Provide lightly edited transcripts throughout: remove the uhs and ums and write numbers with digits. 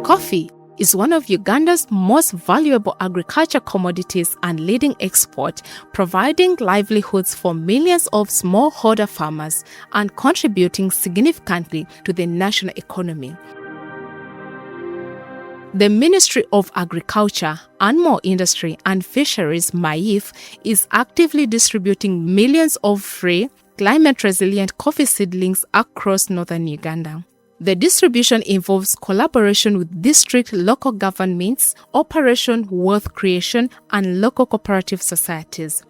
Coffee is one of Uganda's most valuable agriculture commodities and leading export, providing livelihoods for millions of smallholder farmers and contributing significantly to the national economy. The Ministry of Agriculture, Animal Industry and Fisheries (MAIF) is actively distributing millions of free, climate-resilient coffee seedlings across northern Uganda. The distribution involves collaboration with district local governments, Operation Wealth Creation, and local cooperative societies.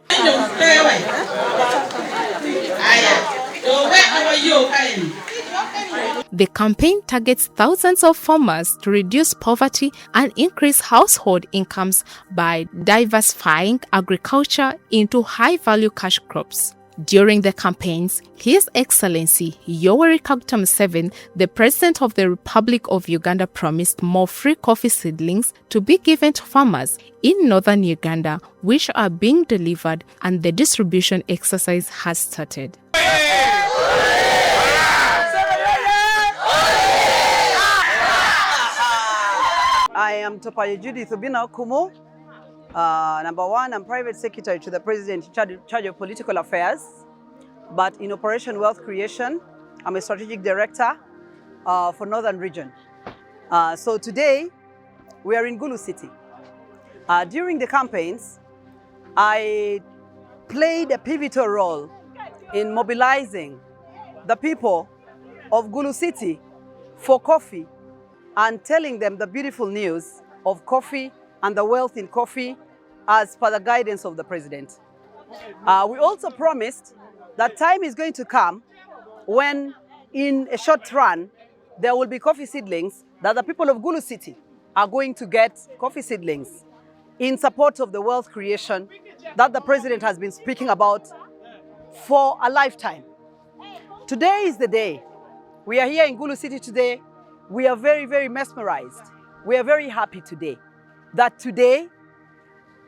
The campaign targets thousands of farmers to reduce poverty and increase household incomes by diversifying agriculture into high-value cash crops. During the campaigns, His Excellency Yoweri Kaguta Museveni, the President of the Republic of Uganda, promised more free coffee seedlings to be given to farmers in northern Uganda, which are being delivered, and the distribution exercise has started. I am Topayo Judith Obina Kumu. Number one, I'm Private Secretary to the President in charge of Political Affairs. But in Operation Wealth Creation, I'm a Strategic Director for Northern Region. So today, we are in Gulu City. During the campaigns, I played a pivotal role in mobilizing the people of Gulu City for coffee and telling them the beautiful news of coffee and the wealth in coffee as per the guidance of the President. We also promised that time is going to come when in a short run there will be coffee seedlings that the people of Gulu City are going to get coffee seedlings in support of the wealth creation that the President has been speaking about for a lifetime. Today is the day. We are here in Gulu City today. We are very, very mesmerized. We are very happy today that today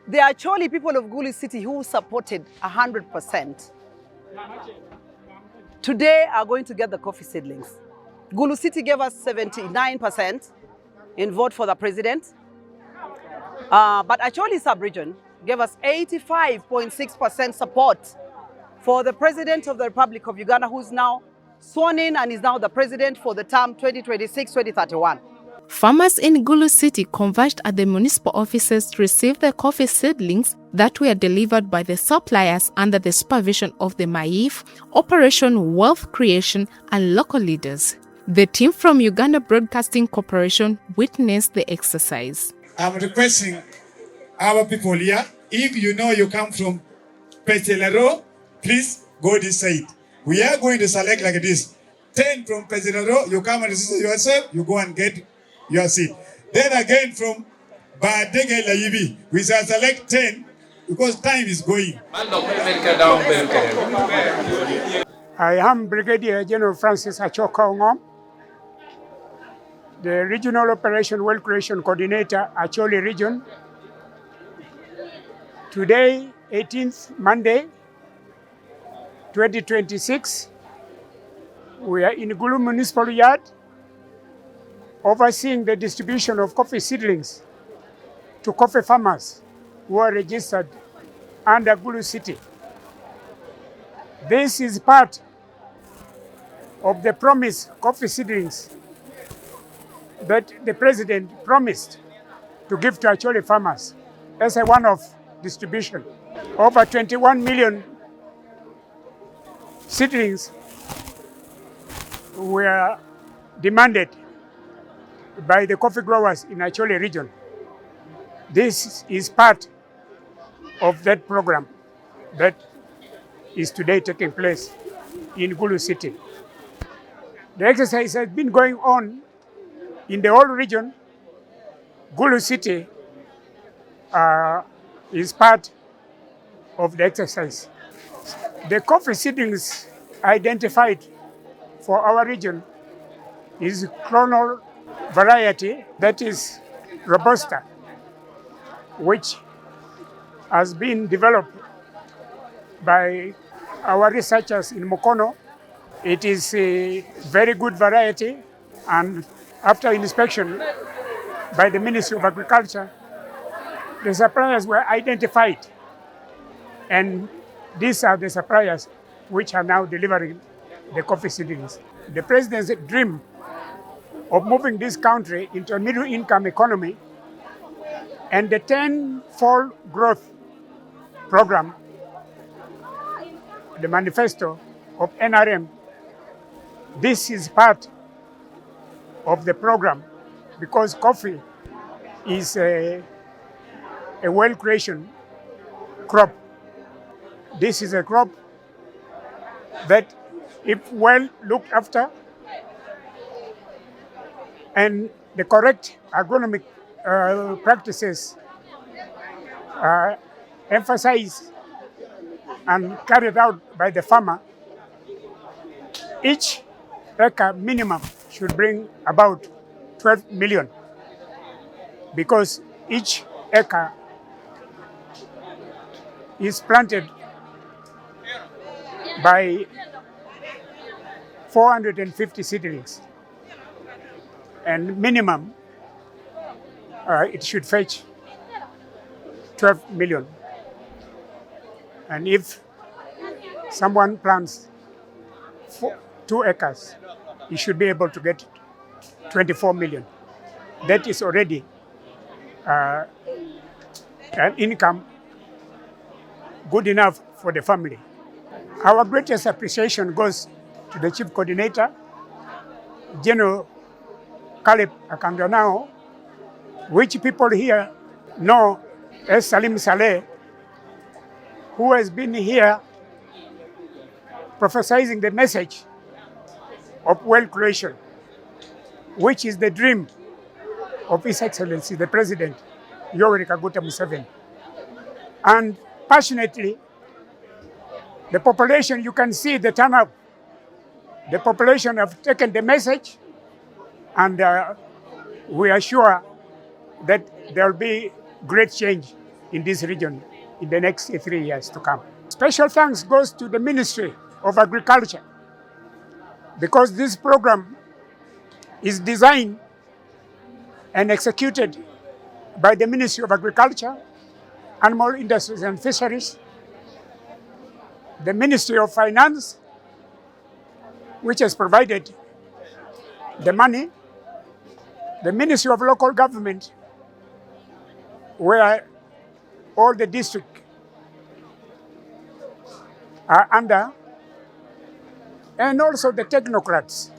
there are actually people of Gulu City who supported 100%. Today are going to get the coffee seedlings. Gulu City gave us 79% in vote for the President. But actually sub-region gave us 85.6% support for the President of the Republic of Uganda, who's now sworn in and is now the President for the term 2026-2031. Farmers in Gulu City converged at the municipal offices to receive the coffee seedlings that were delivered by the suppliers under the supervision of the MAIF, Operation Wealth Creation, and local leaders. The team from Uganda Broadcasting Corporation witnessed the exercise. I'm requesting our people here, if you know you come from Petelero, please go this side. We are going to select like this. 10 from Petelero, you come and register yourself, you go and get your seat. Then again from Badege Laibi, we shall select 10 because time is going. I am Brigadier General Francis Achoka Ongom, the Regional Operation Wealth Creation Coordinator, Acholi Region. Today, 18th Monday, 2026, we are in Gulu Municipal Yard, overseeing the distribution of coffee seedlings to coffee farmers who are registered under Gulu City. This is part of the promise coffee seedlings that the President promised to give to Acholi farmers as a one-off distribution. Over 21 million seedlings were demanded by the coffee growers in Acholi region. This is part of that program that is today taking place in Gulu City. The exercise has been going on in the whole region. Gulu City is part of the exercise. The coffee seedlings identified for our region is clonal variety that is Robusta, which has been developed by our researchers in Mukono. It is a very good variety, and after inspection, by the Ministry of Agriculture, the suppliers were identified, and these are the suppliers which are now delivering the coffee seedlings. The president's dream of moving this country into a middle-income economy and the 10-fold growth program, the manifesto of NRM, this is part of the program because coffee is a wealth creation crop. This is a crop that, if well looked after and the correct agronomic practices emphasized and carried out by the farmer, each acre minimum should bring about 12 million because each acre is planted by 450 seedlings, and minimum it should fetch 12 million. And if someone plants 2 acres, he should be able to get 24 million. That is already an income good enough for the family. Our greatest appreciation goes to the Chief Coordinator, General Caleb Akanganao, which people here know as Salim Saleh, who has been here prophesizing the message of wealth creation, which is the dream of His Excellency, the President, Yoweri Kaguta Museveni. And passionately, the population, you can see the turnout. The population have taken the message, and we are sure that there will be great change in this region in the next 3 years to come. Special thanks goes to the Ministry of Agriculture, because this program is designed and executed by the Ministry of Agriculture, Animal Industries and Fisheries, the Ministry of Finance, which has provided the money, the Ministry of Local Government, where all the districts are under, and also the technocrats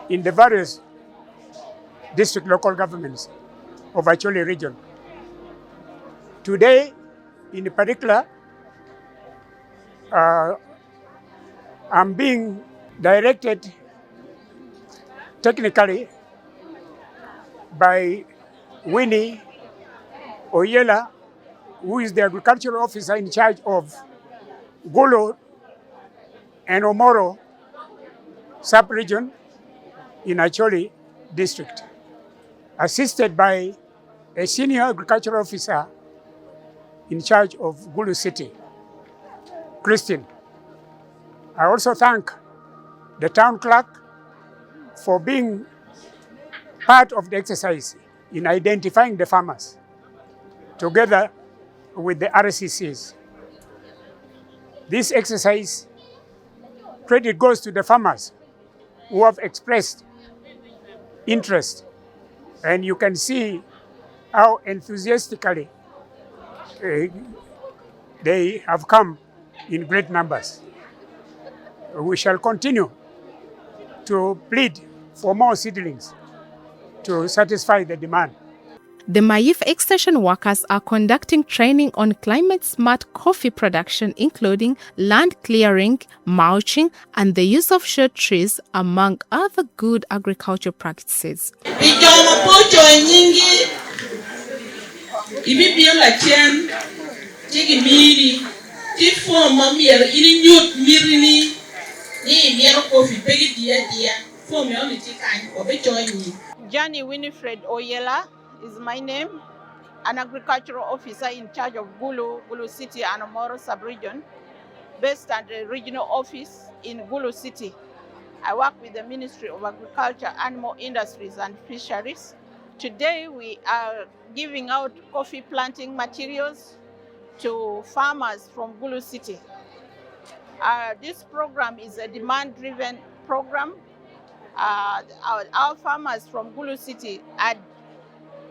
in the various district local governments of Acholi region. Today, in particular, I'm being directed technically by Winnie Oyela, who is the agricultural officer in charge of Gulu and Omoro sub-region in Acholi district, assisted by a senior agricultural officer in charge of Gulu city, Christine. I also thank the town clerk for being part of the exercise in identifying the farmers together with the RCCs. This exercise, credit goes to the farmers who have expressed interest, and you can see how enthusiastically they have come in great numbers. We shall continue to plead for more seedlings to satisfy the demand. The Maif extension workers are conducting training on climate-smart coffee production, including land clearing, mulching, and the use of shade trees, among other good agricultural practices. Johnny Winifred Oyela is my name, an agricultural officer in charge of Gulu City and Omoro sub-region, based at the regional office in Gulu City. I work with the Ministry of Agriculture, Animal Industries and Fisheries Today we are giving out coffee planting materials to farmers from Gulu City. This program is a demand-driven program. Our farmers from Gulu City had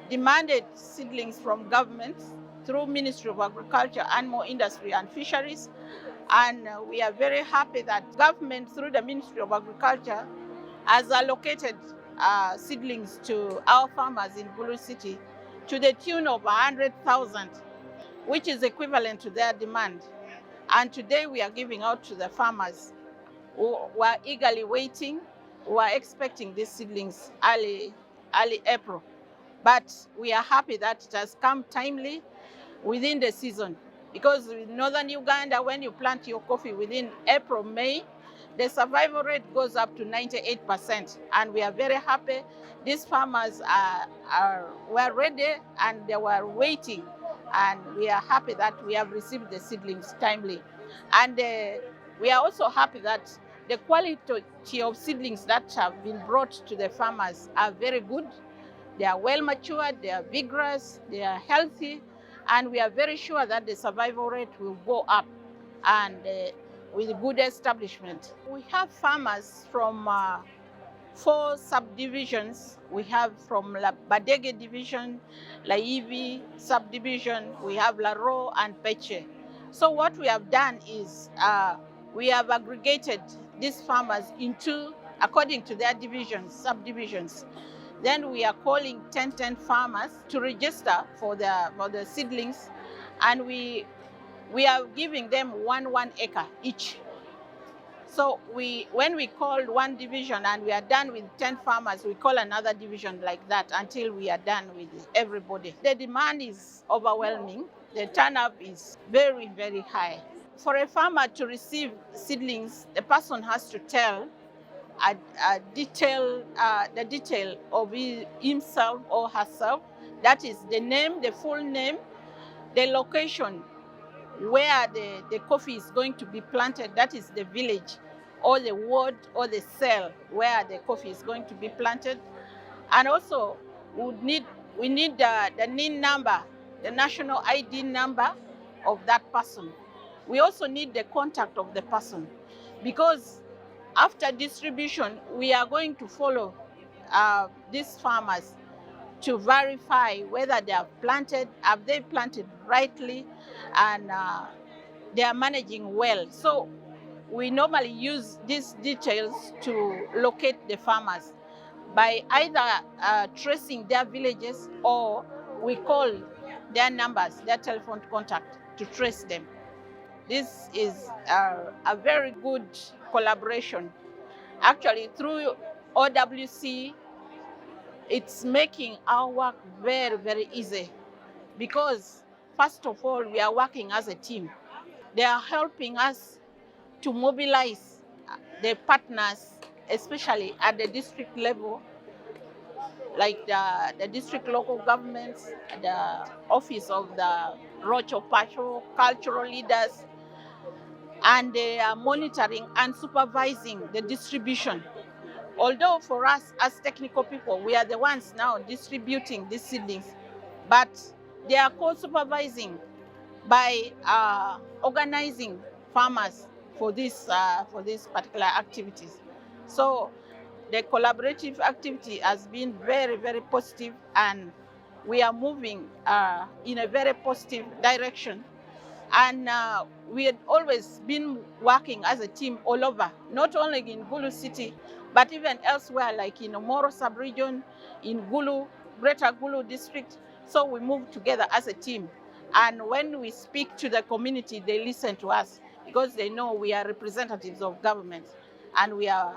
demanded seedlings from government through Ministry of Agriculture, Animal Industry and Fisheries. And we are very happy that government through the Ministry of Agriculture has allocated seedlings to our farmers in Gulu City to the tune of 100,000, which is equivalent to their demand. And today we are giving out to the farmers who are eagerly waiting, who are expecting these seedlings early April. But we are happy that it has come timely within the season, because in northern Uganda, when you plant your coffee within April, May, the survival rate goes up to 98%. And we are very happy. These farmers were ready and they were waiting. And we are happy that we have received the seedlings timely. And we are also happy that the quality of seedlings that have been brought to the farmers are very good. They are well matured, they are vigorous, they are healthy, and we are very sure that the survival rate will go up and with good establishment. We have farmers from 4 subdivisions. We have from La Badege division, Laivi subdivision, we have Laro and Peche. So what we have done is we have aggregated these farmers into, according to their divisions, subdivisions. Then we are calling 10 farmers to register for the seedlings, and we are giving them 1 acre each. So when we call one division and we are done with 10 farmers, we call another division like that until we are done with everybody. The demand is overwhelming. The turn-up is very, very high. For a farmer to receive seedlings, the person has to tell the detail of himself or herself. That is the name, the full name, the location where the coffee is going to be planted, that is the village or the ward or the cell where the coffee is going to be planted. And also we need the NIN number, the national ID number of that person. We also need the contact of the person, because after distribution, we are going to follow these farmers to verify whether they have they planted rightly, and they are managing well. So we normally use these details to locate the farmers by either tracing their villages, or we call their numbers, their telephone contact, to trace them. This is a very good collaboration. Actually, through OWC, it's making our work very, very easy, because first of all, we are working as a team. They are helping us to mobilize the partners, especially at the district level, like the district local governments, the office of the Rocho Pacho, cultural leaders, and they are monitoring and supervising the distribution. Although for us as technical people, we are the ones now distributing these seedlings, but they are co-supervising by organizing farmers for these particular activities. So the collaborative activity has been very, very positive, and we are moving in a very positive direction. And we had always been working as a team all over, not only in Gulu City, but even elsewhere, like in Omoro sub-region, in Gulu, Greater Gulu district. So we move together as a team. And when we speak to the community, they listen to us, because they know we are representatives of government, and we are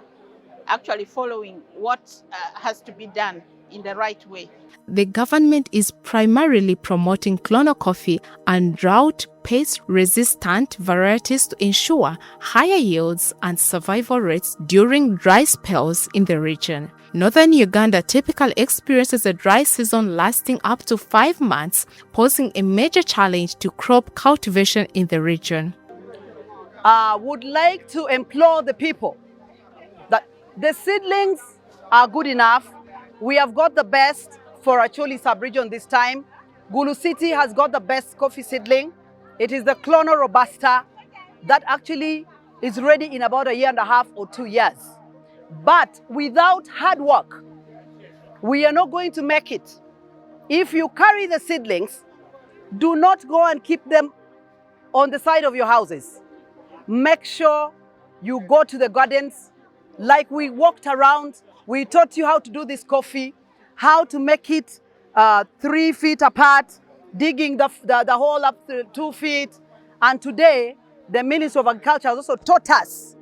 actually following what has to be done in the right way. The government is primarily promoting clonal coffee and drought pest-resistant varieties to ensure higher yields and survival rates during dry spells in the region. Northern Uganda typically experiences a dry season lasting up to 5 months, posing a major challenge to crop cultivation in the region. Would like to implore the people that the seedlings are good enough. We have got the best for Acholi sub-region this time. Gulu City has got the best coffee seedling. It is the Clono Robusta that actually is ready in about 1.5 or 2 years. But without hard work, we are not going to make it. If you carry the seedlings, do not go and keep them on the side of your houses. Make sure you go to the gardens. Like we walked around, we taught you how to do this coffee, how to make it 3 feet apart, digging the hole up to 2 feet. And today, the Ministry of Agriculture has also taught us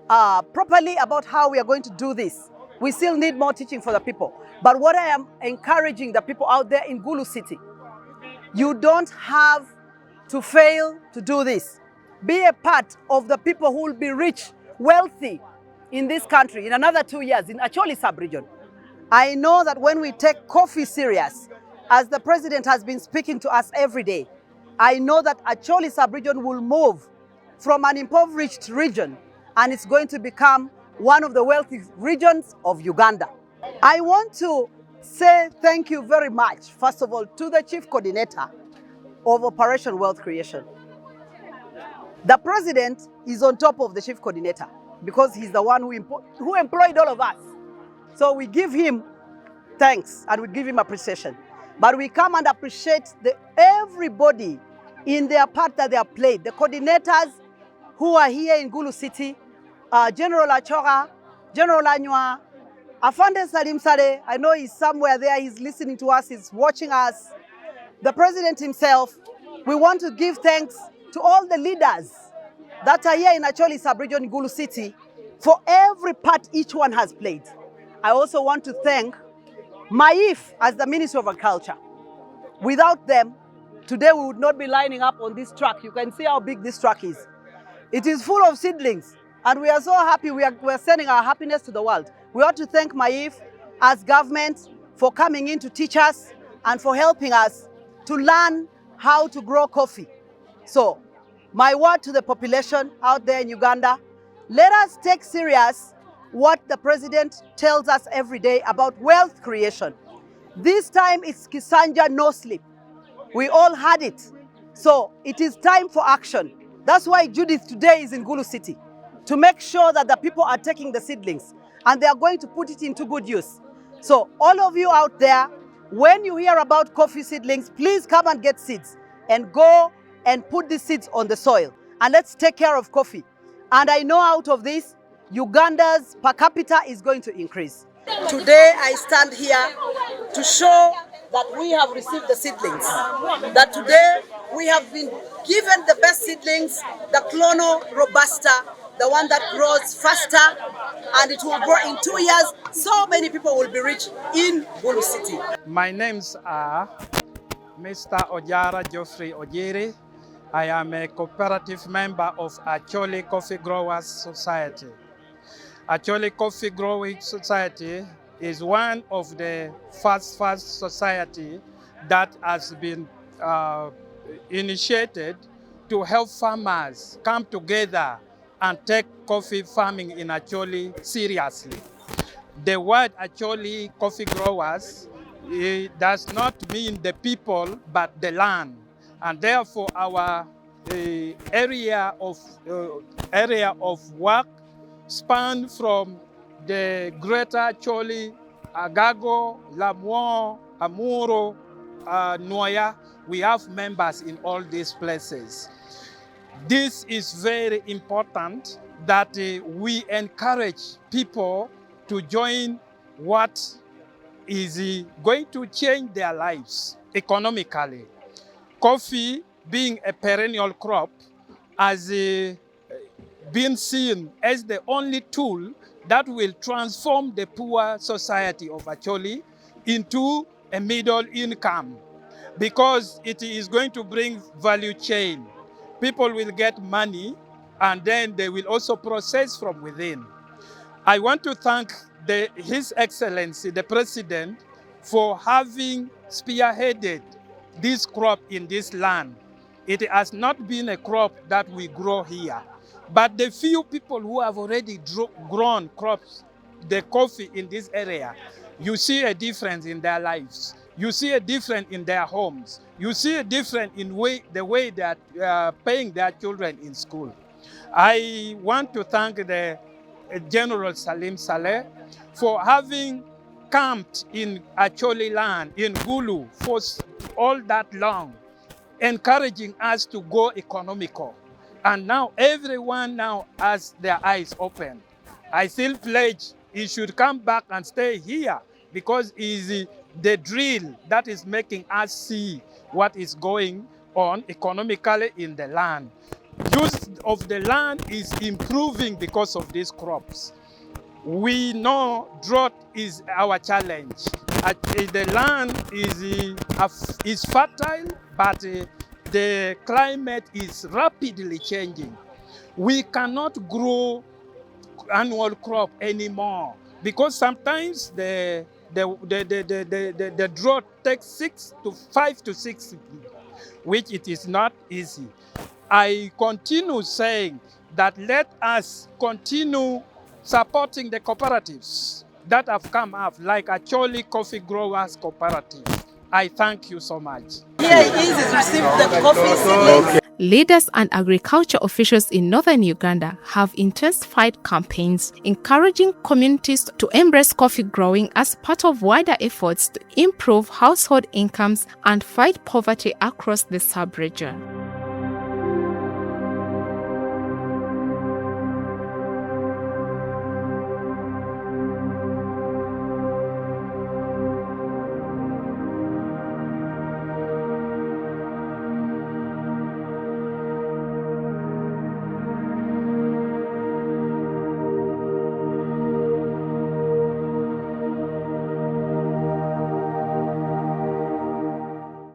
properly about how we are going to do this. We still need more teaching for the people. But what I am encouraging the people out there in Gulu City, you don't have to fail to do this. Be a part of the people who will be rich, wealthy in this country in another 2 years in Acholi sub-region. I know that when we take coffee serious, as the president has been speaking to us every day, I know that Acholi sub-region will move from an impoverished region and it's going to become one of the wealthy regions of Uganda. I want to say thank you very much, first of all, to the Chief Coordinator of Operation Wealth Creation. The president is on top of the Chief Coordinator because he's the one who employed all of us. So we give him thanks and we give him appreciation. But we come and appreciate everybody in their part that they have played. The coordinators who are here in Gulu City, General Achora, General Anywa, Afande Salim Saleh, I know he's somewhere there, he's listening to us, he's watching us. The president himself, we want to give thanks to all the leaders that are here in Acholi sub-region in Gulu City for every part each one has played. I also want to thank Maif as the Minister of Agriculture. Without them, today we would not be lining up on this truck. You can see how big this truck is. It is full of seedlings, and we are so happy. We are sending our happiness to the world. We ought to thank Maif as government for coming in to teach us and for helping us to learn how to grow coffee. So, my word to the population out there in Uganda, let us take serious what the president tells us every day about wealth creation. This time it's Kisanja no sleep. We all had it. So it is time for action. That's why Judith today is in Gulu City, to make sure that the people are taking the seedlings and they are going to put it into good use. So all of you out there, when you hear about coffee seedlings, please come and get seeds and go and put the seeds on the soil. And let's take care of coffee. And I know out of this, Uganda's per capita is going to increase. Today I stand here to show that we have received the seedlings. That today we have been given the best seedlings, the Clono Robusta, the one that grows faster, and it will grow in 2 years. So many people will be rich in Gulu City. My names are Mr. Ojara Geoffrey Ojiri. I am a cooperative member of Acholi Coffee Growers Society. Acholi Coffee Growing Society is one of the first society that has been initiated to help farmers come together and take coffee farming in Acholi seriously. The word Acholi coffee growers, it does not mean the people, but the land. And therefore our area of work span from the greater Acholi, Agago, Lamuon, Amuro, Noya. We have members in all these places. This is very important that we encourage people to join what is going to change their lives economically. Coffee, being a perennial crop, has been seen as the only tool that will transform the poor society of Acholi into a middle income, because it is going to bring value chain. People will get money and then they will also process from within. I want to thank His Excellency, the President, for having spearheaded this crop in this land. It has not been a crop that we grow here, but the few people who have already grown crops, the coffee in this area, you see a difference in their lives. You see a difference in their homes. You see a difference in the way they are paying their children in school. I want to thank the General Salim Saleh for having camped in Acholi land, in Gulu, for all that long, encouraging us to go economical. And now everyone now has their eyes open. I still pledge he should come back and stay here because it's the drill that is making us see what is going on economically in the land. Use of the land is improving because of these crops. We know drought is our challenge. The land is fertile, but the climate is rapidly changing. We cannot grow annual crop anymore because sometimes the drought takes 5 to 6 weeks, which it is not easy. I continue saying that let us continue supporting the cooperatives that have come up, like Acholi Coffee Growers Cooperative. I thank you so much. Here it is, he's received the coffee seedlings. Leaders and agriculture officials in northern Uganda have intensified campaigns encouraging communities to embrace coffee growing as part of wider efforts to improve household incomes and fight poverty across the sub-region.